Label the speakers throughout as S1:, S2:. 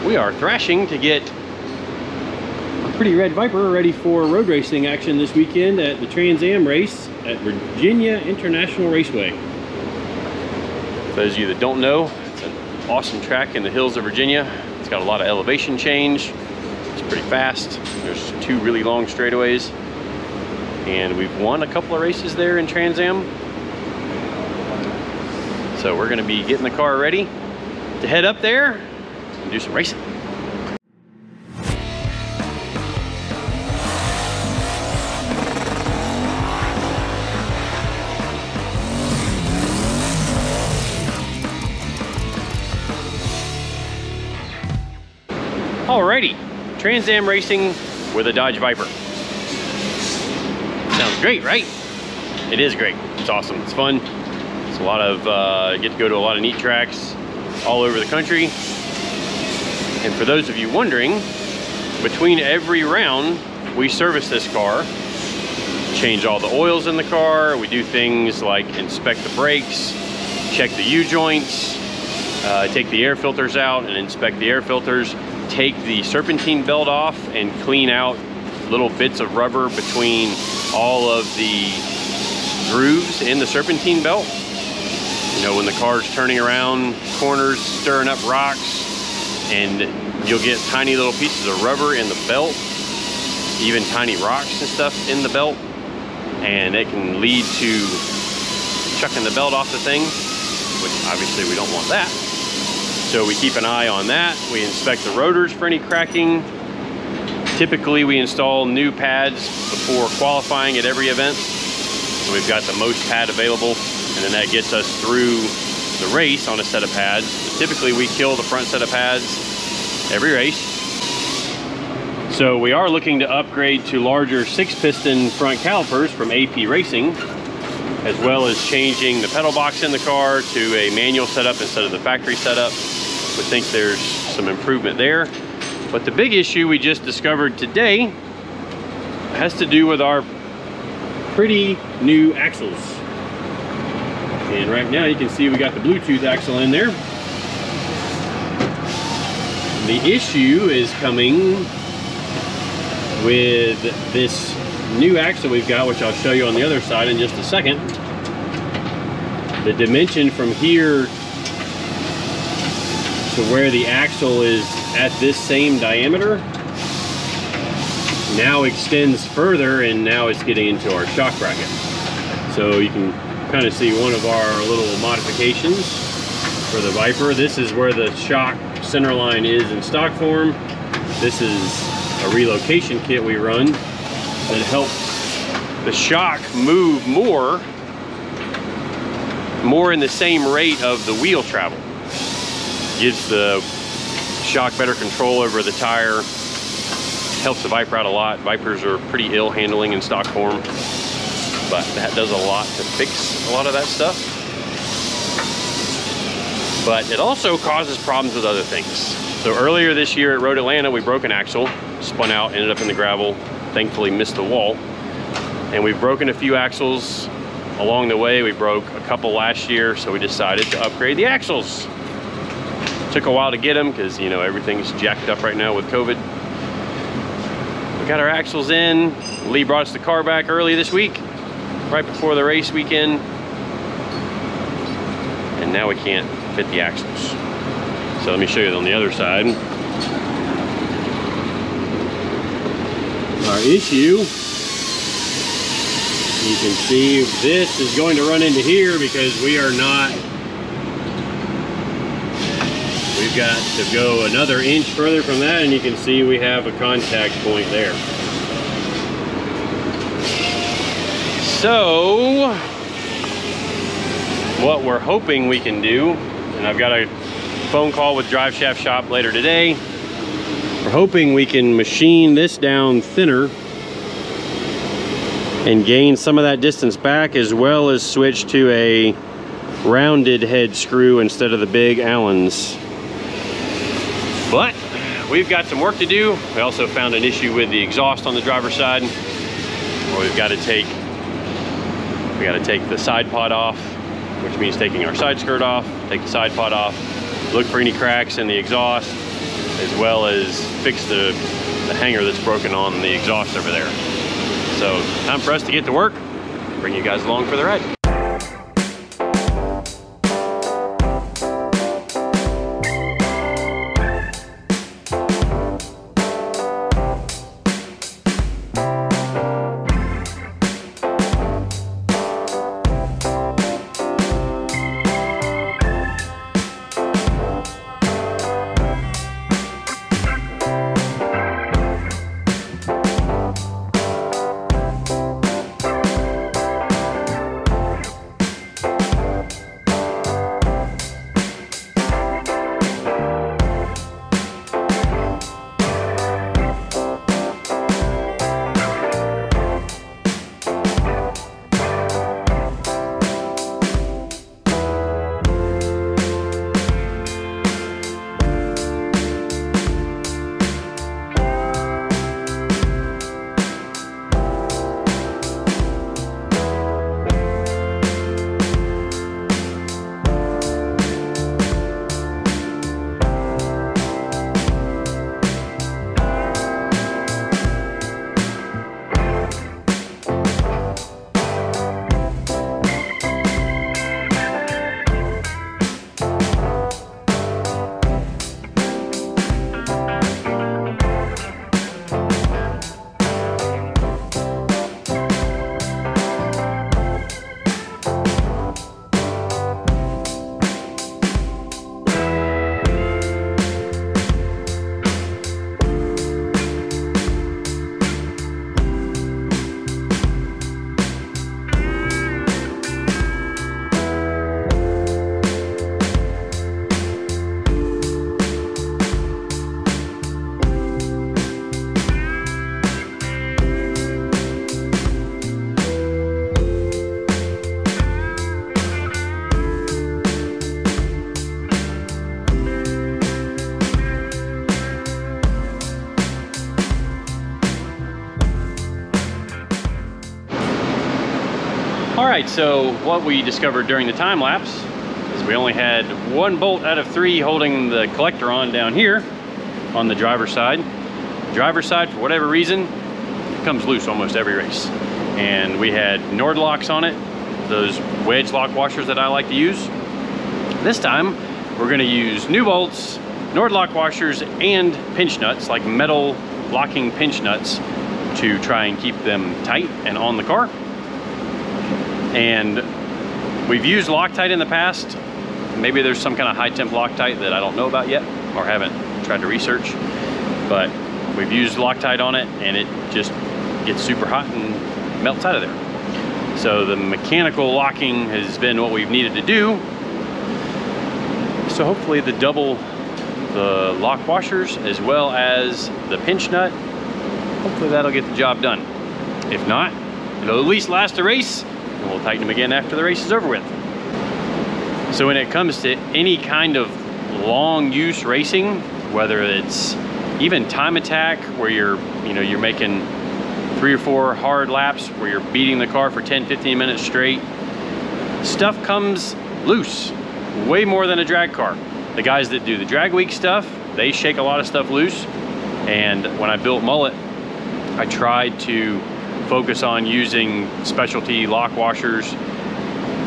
S1: We are thrashing to get a pretty red Viper ready for road racing action this weekend at the Trans Am race at Virginia International Raceway. For those of you that don't know, it's an awesome track in the hills of Virginia. It's got a lot of elevation change. It's pretty fast. There's 2 really long straightaways. And we've won a couple of races there in Trans Am. So we're gonna be getting the car ready to head up there and do some racing. Alrighty, Trans Am racing with a Dodge Viper. Sounds great, right? It is great. It's awesome. It's fun. It's a lot of, get to go to a lot of neat tracks all over the country. And for those of you wondering, between every round, we service this car, change all the oils in the car. We do things like inspect the brakes, check the U-joints, take the air filters out and inspect the air filters, take the serpentine belt off and clean out little bits of rubber between all of the grooves in the serpentine belt. You know, when the car's turning around corners, stirring up rocks, and you'll get tiny little pieces of rubber in the belt, even tiny rocks and stuff in the belt, and it can lead to chucking the belt off the thing, which obviously we don't want that. So we keep an eye on that. We inspect the rotors for any cracking. Typically we install new pads before qualifying at every event. So we've got the most pad available, and then that gets us through the race on a set of pads. But typically we kill the front set of pads every race. So we are looking to upgrade to larger 6-piston front calipers from AP Racing, as well as changing the pedal box in the car to a manual setup instead of the factory setup. We think there's some improvement there. But the big issue we just discovered today has to do with our pretty new axles. And right now you can see we got the Bluetooth axle in there. The issue is coming with this new axle we've got, which I'll show you on the other side in just a second. The dimension from here to where the axle is at this same diameter now extends further, and now it's getting into our shock bracket. So you can kind of see one of our little modifications for the Viper. This is where the shock center line is in stock form. This is a relocation kit we run that helps the shock move more in the same rate of the wheel travel. Gives the shock better control over the tire, helps the Viper out a lot. Vipers are pretty ill handling in stock form, but that does a lot to fix a lot of that stuff. But it also causes problems with other things. So earlier this year at Road Atlanta, we broke an axle, spun out, ended up in the gravel, thankfully missed the wall. And we've broken a few axles along the way. We broke a couple last year, so we decided to upgrade the axles. Took a while to get them because, you know, everything's jacked up right now with COVID. We got our axles in. Lee brought us the car back early this week, right before the race weekend. And now we can't fit the axles. So let me show you on the other side. Our issue, you can see this is going to run into here because we've got to go another inch further from that, and you can see we have a contact point there. So what we're hoping we can do, and I've got a phone call with Drive Shaft Shop later today, we're hoping we can machine this down thinner and gain some of that distance back, as well as switch to a rounded head screw instead of the big Allens. But we've got some work to do. We also found an issue with the exhaust on the driver's side, where we've got to take the side pod off, which means taking our side skirt off, take the side pod off, look for any cracks in the exhaust, as well as fix the hanger that's broken on the exhaust over there. So time for us to get to work, bring you guys along for the ride.
S2: Alright, so what we discovered during the time lapse is we only had one bolt out of 3 holding the collector on down here on the driver's side. Driver's side, for whatever reason, it comes loose almost every race. And we had Nord locks on it, those wedge lock washers that I like to use. This time, we're going to use new bolts, Nord lock washers, and pinch nuts, like metal locking pinch nuts, to try and keep them tight and on the car. And we've used Loctite in the past. Maybe there's some kind of high temp Loctite that I don't know about yet or haven't tried to research, but we've used Loctite on it and it just gets super hot and melts out of there. So the mechanical locking has been what we've needed to do. So hopefully the lock washers as well as the pinch nut, hopefully that'll get the job done. If not, it'll at least last a race, and we'll tighten them again after the race is over with. So when it comes to any kind of long use racing, whether it's even time attack where you're making 3 or 4 hard laps where you're beating the car for 10-15 minutes straight, stuff comes loose way more than a drag car. The guys that do the drag week stuff, they shake a lot of stuff loose. And when I built Mullet, I tried to focus on using specialty lock washers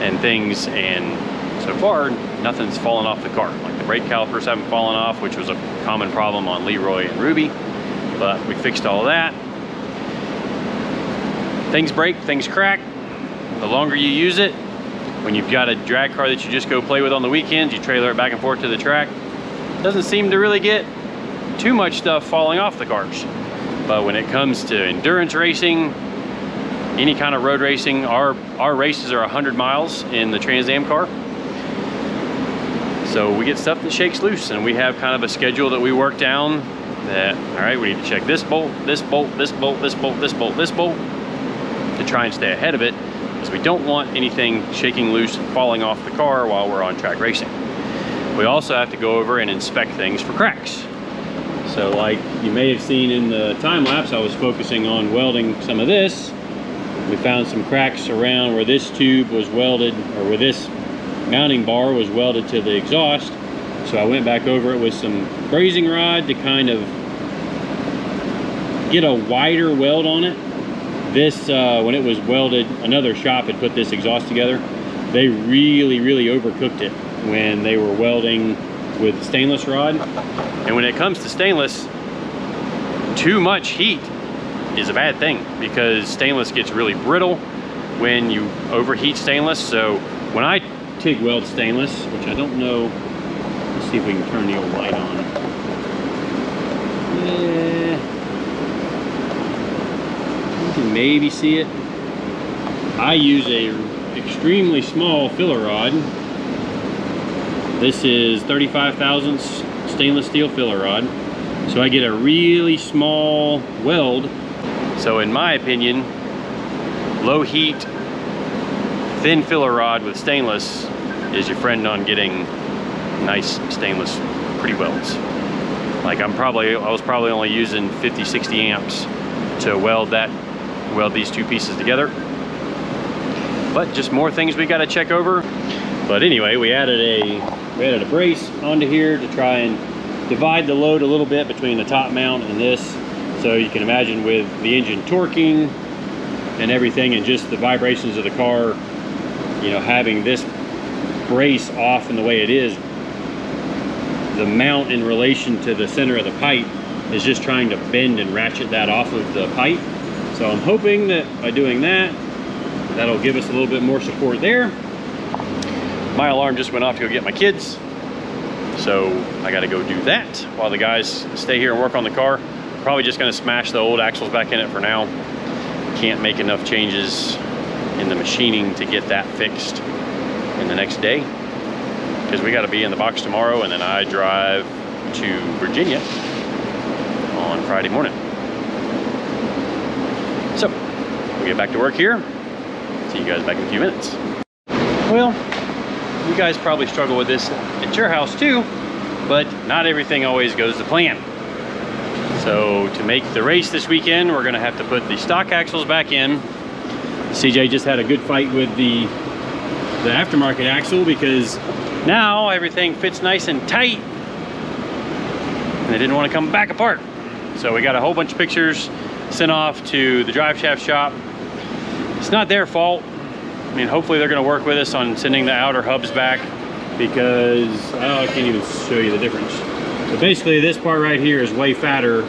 S2: and things, and so far nothing's fallen off the car. Like the brake calipers haven't fallen off, which was a common problem on Leroy and Ruby, but we fixed all of that. Things break, things crack. The longer you use it, when you've got a drag car that you just go play with on the weekends, you trailer it back and forth to the track, it doesn't seem to really get too much stuff falling off the cars. But when it comes to endurance racing, any kind of road racing, our races are 100 miles in the Trans Am car. So we get stuff that shakes loose, and we have kind of a schedule that we work down that, all right, we need to check this bolt, this bolt, this bolt, this bolt, this bolt, this bolt, to try and stay ahead of it, because we don't want anything shaking loose and falling off the car while we're on track racing. We also have to go over and inspect things for cracks. So like you may have seen in the time lapse, I was focusing on welding some of this. We found some cracks around where this tube was welded, or where this mounting bar was welded to the exhaust.
S1: So I went back over it with some brazing rod to kind of get a wider weld on it. This, when it was welded, another shop had put this exhaust together. They really overcooked it when they were welding with stainless rod. And when it comes to stainless, too much heat is a bad thing because stainless gets really brittle when you overheat stainless. So when I TIG weld stainless, which I don't know, let's see if we can turn the old light on. Yeah, you can maybe see it. I use a extremely small filler rod. This is 35 thousandths stainless steel filler rod. So I get a really small weld. So in my opinion, low heat, thin filler rod with stainless is your friend on getting nice stainless pretty welds. Like I was probably only using 50, 60 amps to weld these two pieces together. But just more things we got to check over. But anyway, we added a brace onto here to try and divide the load a little bit between the top mount and this. So you can imagine with the engine torquing and everything and just the vibrations of the car, you know, having this brace off in the way it is, the mount in relation to the center of the pipe is just trying to bend and ratchet that off of the pipe. So I'm hoping that by doing that, that'll give us a little bit more support there. My alarm just went off to go get my kids. So I gotta go do that while the guys stay here and work on the car. Probably just gonna smash the old axles back in it for now. Can't make enough changes in the machining to get that fixed in the next day, because we gotta be in the box tomorrow and then I drive to Virginia on Friday morning. So we'll get back to work here. See you guys back in a few minutes. Well, you guys probably struggle with this at your house too, but not everything always goes to plan. So to make the race this weekend, we're gonna have to put the stock axles back in. CJ just had a good fight with the aftermarket axle because now everything fits nice and tight and they didn't want to come back apart. So we got a whole bunch of pictures sent off to the drive shaft shop. It's not their fault. I mean, hopefully they're gonna work with us on sending the outer hubs back because, oh, I can't even show you the difference. But basically this part right here is way fatter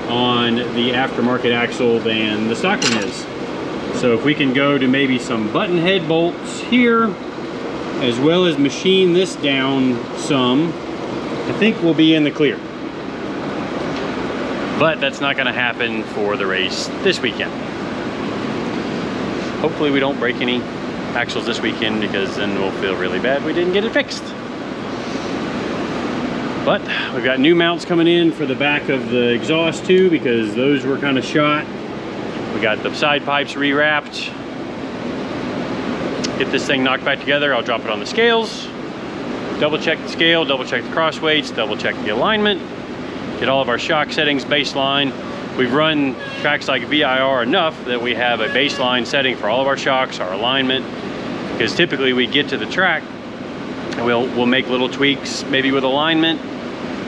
S1: on the aftermarket axle than the stock one is. So if we can go to maybe some button head bolts here, as well as machine this down some, I think we'll be in the clear. But that's not gonna happen for the race this weekend. Hopefully we don't break any axles this weekend because then we'll feel really bad we didn't get it fixed. But we've got new mounts coming in for the back of the exhaust too because those were kind of shot. We got the side pipes rewrapped. Get this thing knocked back together, I'll drop it on the scales, double check the scale, double check the cross weights, double check the alignment, get all of our shock settings baseline. We've run tracks like VIR enough that we have a baseline setting for all of our shocks, our alignment, because typically we get to the track and we'll make little tweaks, maybe with alignment.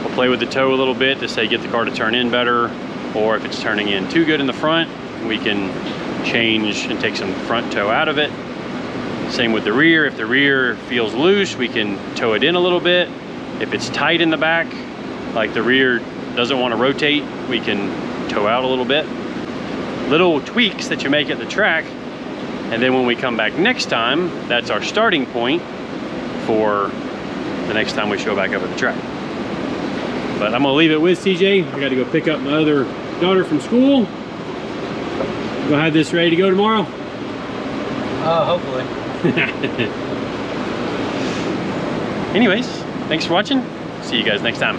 S1: We'll play with the toe a little bit to say get the car to turn in better, or if it's turning in too good in the front, we can change and take some front toe out of it. Same with the rear. If the rear feels loose, we can toe it in a little bit. If it's tight in the back, like the rear doesn't want to rotate, we can toe out a little bit. Little tweaks that you make at the track, and then when we come back next time, that's our starting point for the next time we show back up at the track. But I'm gonna leave it with CJ. I gotta go pick up my other daughter from school. Gonna have this ready to go tomorrow?
S3: Hopefully.
S1: Anyways, thanks for watching. See you guys next time.